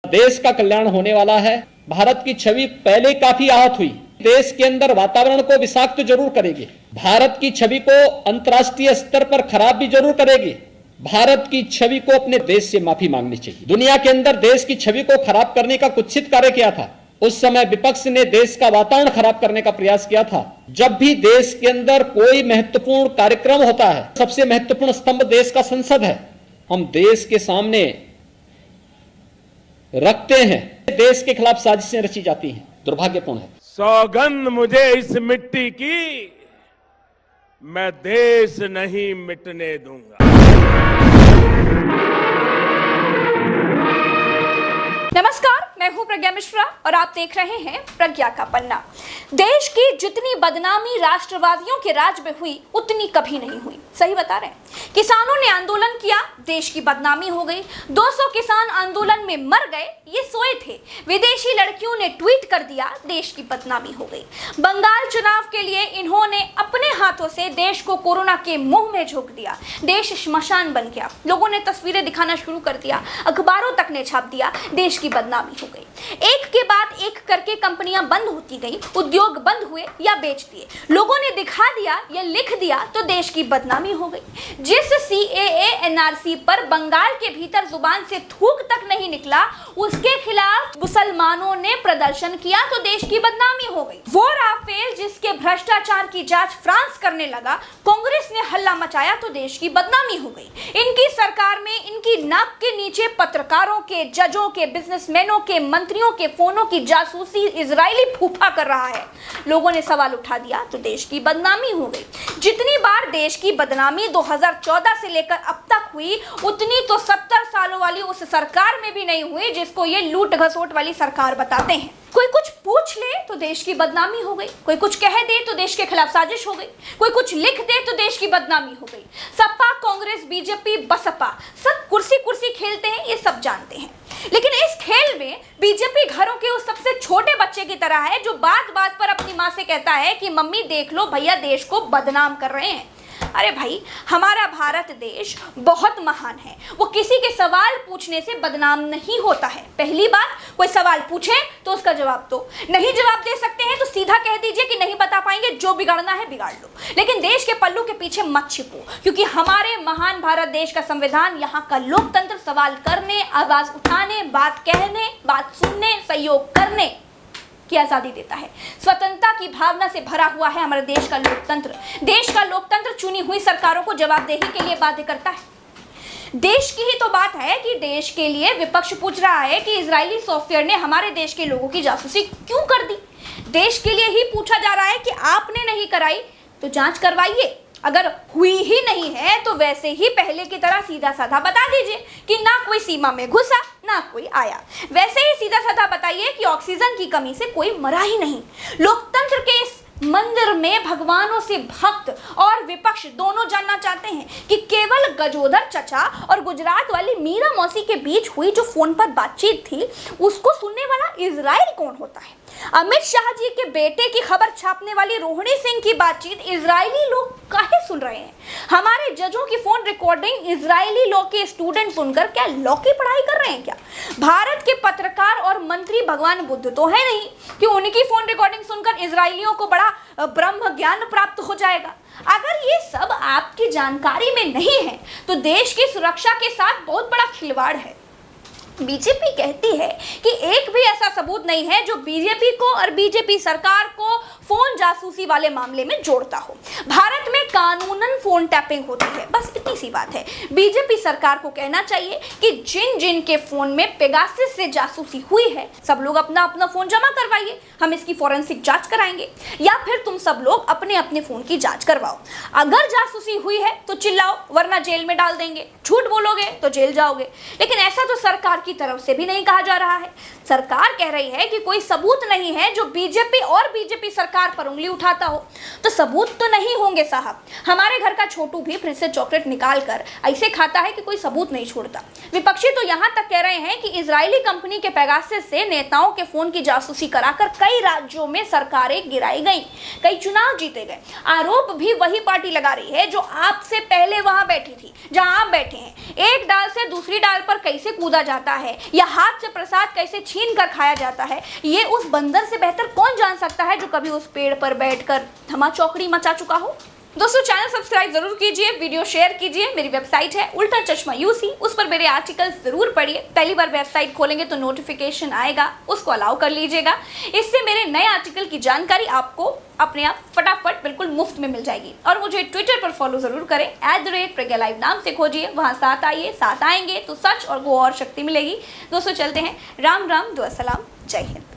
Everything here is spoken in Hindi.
देश का कल्याण होने वाला है। भारत की छवि पहले काफी आहत हुई, देश के अंदर वातावरण को विषाक्त जरूर करेगी, भारत की छवि को अंतर्राष्ट्रीय स्तर पर खराब भी जरूर करेगी। भारत की छवि को अपने देश से माफी मांगनी चाहिए। दुनिया के अंदर देश की छवि को खराब करने का कुत्सित कार्य किया था, उस समय विपक्ष ने देश का वातावरण खराब करने का प्रयास किया था। जब भी देश के अंदर कोई महत्वपूर्ण कार्यक्रम होता है, सबसे महत्वपूर्ण स्तंभ देश का संसद है, हम देश के सामने रखते हैं, देश के खिलाफ साजिशें रची जाती हैं, दुर्भाग्यपूर्ण है। सौगंध मुझे इस मिट्टी की, मैं देश नहीं मिटने दूंगा। नमस्कार, मैं हूं प्रज्ञा मिश्रा और आप देख रहे हैं प्रज्ञा का पन्ना। देश की जितनी बदनामी राष्ट्रवादियों के राज में हुई उतनी कभी नहीं हुई। सही बता रहे हैं। किसानों ने आंदोलन किया, देश की बदनामी हो गई। 200 किसान आंदोलन में मर गए, ये सोए थे। विदेशी लड़कियों ने ट्वीट कर दिया, देश की बदनामी हो गई। बंगाल चुनाव के लिए इन्होंने अपने हाथों से देश को कोरोना के मुंह में झोंक दिया। देश श्मशान बन गया। लोगों ने तस्वीरें दिखाना शुरू कर दिया, अखबारों तक ने छाप दिया, देश की बदनामी हो गई। एक के बाद एक करके कंपनियां बंद होती गई, उद्योग बंद हुए या बेच दिए। लोगों ने दिखा दिया या लिख दिया तो देश की बदनामी हो गई। जिस CAA NRC पर बंगाल के भीतर जुबान से थूक तक नहीं निकला, उसके खिलाफ मुसलमानों ने प्रदर्शन किया तो देश की बदनामी हो गई। वो राफेल जिसके भ्रष्टाचार की जांच फ्रांस करने लगा, कांग्रेस ने हल्ला मचाया तो देश की बदनामी हो गई। इनकी सरकार में इनकी नाक के नीचे पत्रकारों के, जजों के, बिजनेसमैनों के, मंत्रियों के फोनों की जासूसी इजरायली फूफा कर रहा है। लोगों ने सवाल उठा दिया तो देश की बदनामी हो गई। जितनी बार देश की बदनामी 2014 से लेकर अब तक हुई, उतनी तो 70 सालों वाली उस सरकार में भी नहीं हुई जिसको ये लूट घसोट वाली सरकार बताते हैं। कोई कुछ पूछ ले तो देश की बदनामी हो गई, कोई कुछ कह दे तो देश के खिलाफ साजिश हो गई, कोई कुछ लिख दे तो देश की बदनामी हो गई। सपा, कांग्रेस, बीजेपी, बसपा सब कुर्सी कुर्सी खेलते हैं, ये सब जानते हैं। लेकिन इस खेल में बीजेपी घरों के उस सबसे छोटे बच्चे की तरह है जो बात बात पर अपनी माँ से कहता है कि मम्मी देख लो भैया देश को बदनाम कर रहे हैं। अरे भाई, हमारा भारत देश बहुत महान है, वो किसी के सवाल पूछने से बदनाम नहीं होता है। पहली बात, कोई सवाल पूछे तो उसका जवाब दो। नहीं जवाब दे सकते हैं तो सीधा कह दीजिए कि नहीं बता पाएंगे, जो बिगाड़ना है बिगाड़ लो। लेकिन देश के पल्लू के पीछे मत छिपो, क्योंकि हमारे महान भारत देश का संविधान, यहाँ का लोकतंत्र सवाल करने, आवाज उठाने, बात कहने, बात सुनने, सहयोग करने की आजादी देता है। स्वतंत्रता की भावना से भरा हुआ है हमारे देश का लोकतंत्र। देश का लोकतंत्र चुनी हुई सरकारों को जवाबदेही के लिए बाध्य करता है। देश की ही तो बात है कि देश के लिए विपक्ष पूछ रहा है कि इजरायली सॉफ्टवेयर ने हमारे देश के लोगों की जासूसी क्यों कर दी। देश के लिए ही पूछा जा रहा है कि आपने नहीं कराई तो जांच करवाइए। अगर हुई ही नहीं है तो वैसे ही पहले की तरह सीधा साधा बता दीजिए कि ना कोई सीमा में घुसा ना कोई आया। वैसे ही सीधा साधा बताइए कि ऑक्सीजन की कमी से कोई मरा ही नहीं। लोकतंत्र के इस मंदिर में भगवानों से भक्त और विपक्ष दोनों जानना चाहते हैं कि केवल गजोदर चचा और गुजरात वाली मीरा मौसी के बीच हुई जो फोन पर बातचीत थी, उसको सुनने वाला इजराइल कौन होता है। अमित शाह जी के बेटे की खबर छापने वाली रोहिणी सिंह की बातचीत इजरायली लोग काहे सुन रहे हैं। हमारे जजों की फोन रिकॉर्डिंग इजरायली लॉ के स्टूडेंट सुनकर क्या लॉ की पढ़ाई कर रहे हैं क्या। भारत के पत्रकार और मंत्री भगवान बुद्ध तो है नहीं कि उनकी फोन रिकॉर्डिंग सुनकर इजरायलियों को बड़ा ब्रह्म ज्ञान प्राप्त हो जाएगा। अगर ये सब आपकी जानकारी में नहीं है तो देश की सुरक्षा के साथ बहुत बड़ा खिलवाड़ है। बीजेपी कहती है कि एक भी ऐसा सबूत नहीं है जो बीजेपी को और बीजेपी सरकार को फोन जासूसी वाले मामले में जोड़ता हो। भारत में कानूनन फोन टैपिंग होती है, बस इतनी सी बात है। बीजेपी सरकार को कहना चाहिए कि जिन जिन के फोन में पेगासस से जासूसी हुई है, सब लोग अपना अपना फोन जमा करवाइए, हम इसकी फॉरेंसिक जांच कराएंगे, या फिर तुम सब लोग अपने अपने फोन की जांच करवाओ। अगर जासूसी हुई है तो चिल्लाओ, वरना जेल में डाल देंगे। झूठ बोलोगे तो जेल जाओगे। लेकिन ऐसा तो सरकार की तरफ से भी नहीं कहा जा रहा है। सरकार कह रही है कि कोई सबूत नहीं है जो बीजेपी और बीजेपी सरकार सरकार पर उंगली उठाता हो तो सबूत तो नहीं होंगे साहब। हमारे घर का छोटू भी फ्रिज से चॉकलेट निकाल कर ऐसे खाता है कि कोई सबूत नहीं छोड़ता। विपक्षी तो यहाँ तक कह रहे हैं कि इजरायली कंपनी के पेगासस से नेताओं के फोन की जासूसी कराकर कई राज्यों में सरकारें गिराई गई, कई चुनाव जीते गए। आरोप भी वही पार्टी लगा रही है जो आपसे पहले वहां बैठी थी जहां आप बैठे हैं। एक डाल से दूसरी डाल पर कैसे कूदा जाता है या हाथ से प्रसाद कैसे छीन कर खाया जाता है, ये उस बंदर से बेहतर कौन जान सकता है जो कभी उस पेड़ पर बैठकर धमा चौकड़ी मचा चुका हो। दोस्तों चैनल सब्सक्राइब जरूर कीजिए, वीडियो शेयर कीजिए। मेरी वेबसाइट है उल्टा चश्मा यूसी, उस पर मेरे आर्टिकल जरूर पढ़िए। पहली बार वेबसाइट खोलेंगे तो नोटिफिकेशन आएगा, उसको अलाउ कर लीजिएगा। इससे मेरे नए आर्टिकल की जानकारी आपको अपने आप फटाफट बिल्कुल मुफ्त में मिल जाएगी। और मुझे ट्विटर पर फॉलो जरूर करें, @प्रज्ञा लाइव नाम से खोजिए, वहां साथ आइए। साथ आएंगे तो सच और वो और शक्ति मिलेगी। दोस्तों चलते हैं, राम राम, दुआ सलाम, जय हिंद।